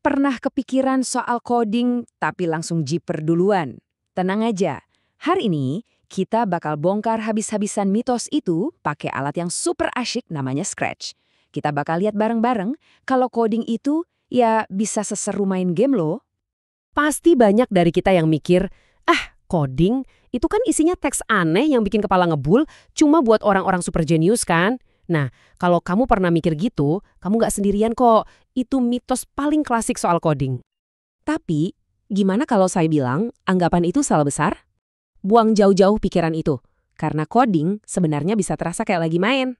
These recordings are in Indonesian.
pernah kepikiran soal coding tapi langsung jiper duluan? Tenang aja, hari ini kita bakal bongkar habis-habisan mitos itu pakai alat yang super asyik namanya Scratch. Kita bakal lihat bareng-bareng kalau coding itu ya bisa seseru main game loh. Pasti banyak dari kita yang mikir, coding itu kan isinya teks aneh yang bikin kepala ngebul cuma buat orang-orang super jenius kan? Nah, kalau kamu pernah mikir gitu, kamu nggak sendirian kok. Itu mitos paling klasik soal coding. Tapi, gimana kalau saya bilang anggapan itu salah besar? Buang jauh-jauh pikiran itu. Karena coding sebenarnya bisa terasa kayak lagi main.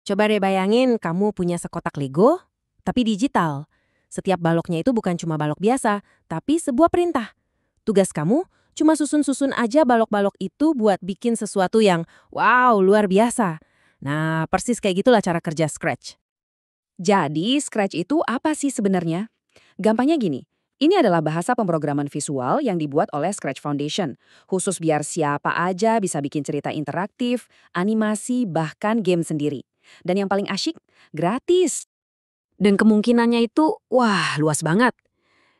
Coba deh bayangin kamu punya sekotak Lego, tapi digital. Setiap baloknya itu bukan cuma balok biasa, tapi sebuah perintah. Tugas kamu cuma susun-susun aja balok-balok itu buat bikin sesuatu yang wow, luar biasa. Nah, persis kayak gitulah cara kerja Scratch. Jadi, Scratch itu apa sih sebenarnya? Gampangnya gini, ini adalah bahasa pemrograman visual yang dibuat oleh Scratch Foundation, khusus biar siapa aja bisa bikin cerita interaktif, animasi, bahkan game sendiri. Dan yang paling asyik, gratis. Dan kemungkinannya itu, wah, luas banget.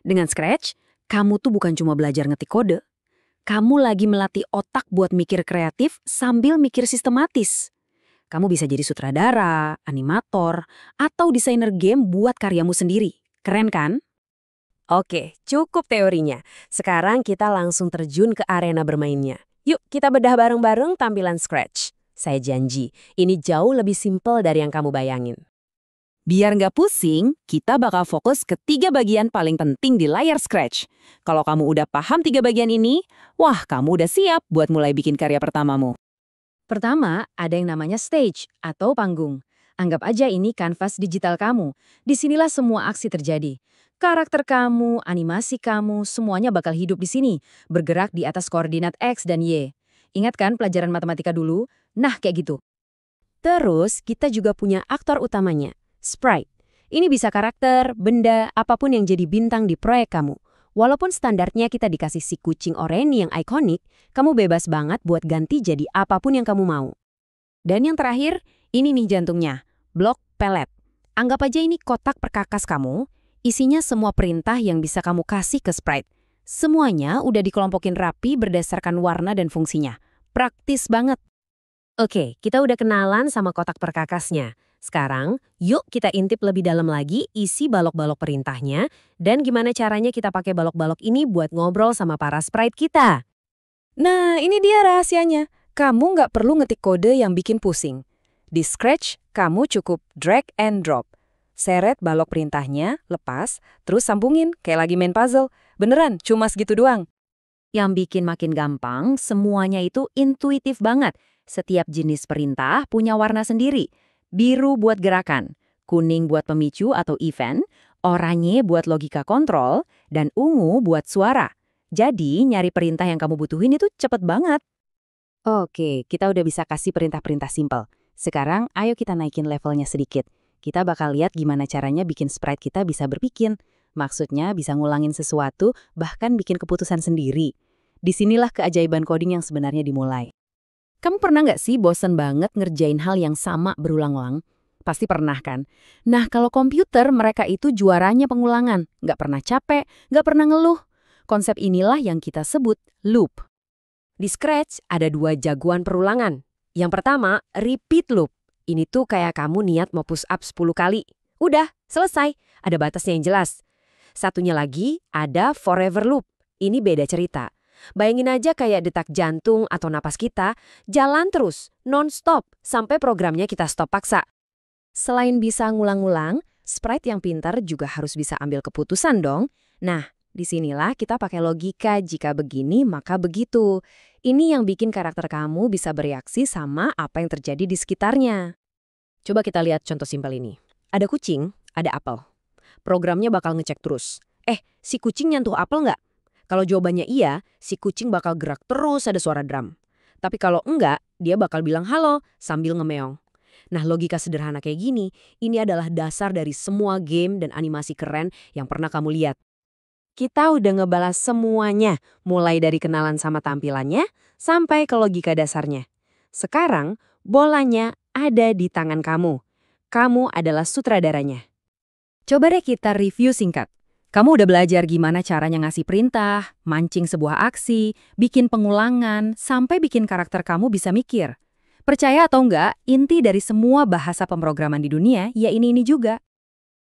Dengan Scratch, kamu tuh bukan cuma belajar ngetik kode. Kamu lagi melatih otak buat mikir kreatif sambil mikir sistematis. Kamu bisa jadi sutradara, animator, atau desainer game buat karyamu sendiri. Keren kan? Oke, cukup teorinya. Sekarang kita langsung terjun ke arena bermainnya. Yuk, kita bedah bareng-bareng tampilan Scratch. Saya janji, ini jauh lebih simpel dari yang kamu bayangin. Biar nggak pusing, kita bakal fokus ke 3 bagian paling penting di layar Scratch. Kalau kamu udah paham 3 bagian ini, wah kamu udah siap buat mulai bikin karya pertamamu. Pertama, ada yang namanya stage atau panggung. Anggap aja ini kanvas digital kamu. Disinilah semua aksi terjadi. Karakter kamu, animasi kamu, semuanya bakal hidup di sini, bergerak di atas koordinat X dan Y. Ingat kan pelajaran matematika dulu? Nah, kayak gitu. Terus, kita juga punya aktor utamanya, sprite. Ini bisa karakter, benda, apapun yang jadi bintang di proyek kamu. Walaupun standarnya kita dikasih si kucing oranye yang ikonik, kamu bebas banget buat ganti jadi apapun yang kamu mau. Dan yang terakhir, ini nih jantungnya, blok pelet. Anggap aja ini kotak perkakas kamu, isinya semua perintah yang bisa kamu kasih ke sprite. Semuanya udah dikelompokin rapi berdasarkan warna dan fungsinya. Praktis banget. Oke, kita udah kenalan sama kotak perkakasnya. Sekarang, yuk kita intip lebih dalam lagi isi balok-balok perintahnya dan gimana caranya kita pakai balok-balok ini buat ngobrol sama para sprite kita. Nah, ini dia rahasianya. Kamu nggak perlu ngetik kode yang bikin pusing. Di Scratch, kamu cukup drag and drop. Seret balok perintahnya, lepas, terus sambungin kayak lagi main puzzle. Beneran, cuma segitu doang. Yang bikin makin gampang, semuanya itu intuitif banget. Setiap jenis perintah punya warna sendiri. Biru buat gerakan, kuning buat pemicu atau event, oranye buat logika kontrol, dan ungu buat suara. Jadi, nyari perintah yang kamu butuhin itu cepet banget. Oke, kita udah bisa kasih perintah-perintah simpel. Sekarang, ayo kita naikin levelnya sedikit. Kita bakal lihat gimana caranya bikin sprite kita bisa berpikir. Maksudnya bisa ngulangin sesuatu, bahkan bikin keputusan sendiri. Disinilah keajaiban coding yang sebenarnya dimulai. Kamu pernah nggak sih bosen banget ngerjain hal yang sama berulang-ulang? Pasti pernah kan? Nah, kalau komputer mereka itu juaranya pengulangan. Nggak pernah capek, nggak pernah ngeluh. Konsep inilah yang kita sebut loop. Di Scratch ada 2 jagoan perulangan. Yang pertama, repeat loop. Ini tuh kayak kamu niat mau push up 10 kali. Udah, selesai. Ada batasnya yang jelas. Satunya lagi, ada forever loop. Ini beda cerita. Bayangin aja kayak detak jantung atau napas kita, jalan terus, non-stop, sampai programnya kita stop paksa. Selain bisa ngulang-ngulang, sprite yang pintar juga harus bisa ambil keputusan dong. Nah, disinilah kita pakai logika jika begini maka begitu. Ini yang bikin karakter kamu bisa bereaksi sama apa yang terjadi di sekitarnya. Coba kita lihat contoh simpel ini. Ada kucing, ada apel. Programnya bakal ngecek terus. Si kucing nyentuh apel nggak? Kalau jawabannya iya, si kucing bakal gerak terus ada suara drum. Tapi kalau enggak, dia bakal bilang halo sambil ngemeong. Nah, logika sederhana kayak gini, ini adalah dasar dari semua game dan animasi keren yang pernah kamu lihat. Kita udah ngebalas semuanya, mulai dari kenalan sama tampilannya, sampai ke logika dasarnya. Sekarang, bolanya ada di tangan kamu. Kamu adalah sutradaranya. Coba deh kita review singkat. Kamu udah belajar gimana caranya ngasih perintah, mancing sebuah aksi, bikin pengulangan, sampai bikin karakter kamu bisa mikir. Percaya atau enggak, inti dari semua bahasa pemrograman di dunia ya ini juga.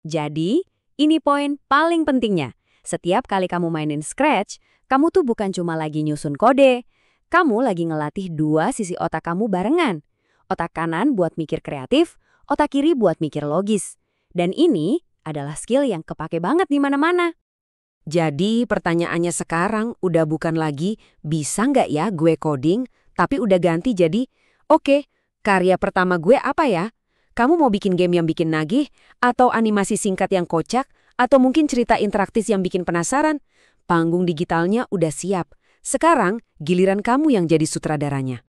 Jadi, ini poin paling pentingnya. Setiap kali kamu mainin Scratch, kamu tuh bukan cuma lagi nyusun kode. Kamu lagi ngelatih dua sisi otak kamu barengan. Otak kanan buat mikir kreatif, otak kiri buat mikir logis. Dan ini adalah skill yang kepake banget di mana-mana. Jadi pertanyaannya sekarang udah bukan lagi bisa nggak ya gue coding, tapi udah ganti jadi, oke, karya pertama gue apa ya? Kamu mau bikin game yang bikin nagih, atau animasi singkat yang kocak, atau mungkin cerita interaktif yang bikin penasaran? Panggung digitalnya udah siap. Sekarang giliran kamu yang jadi sutradaranya.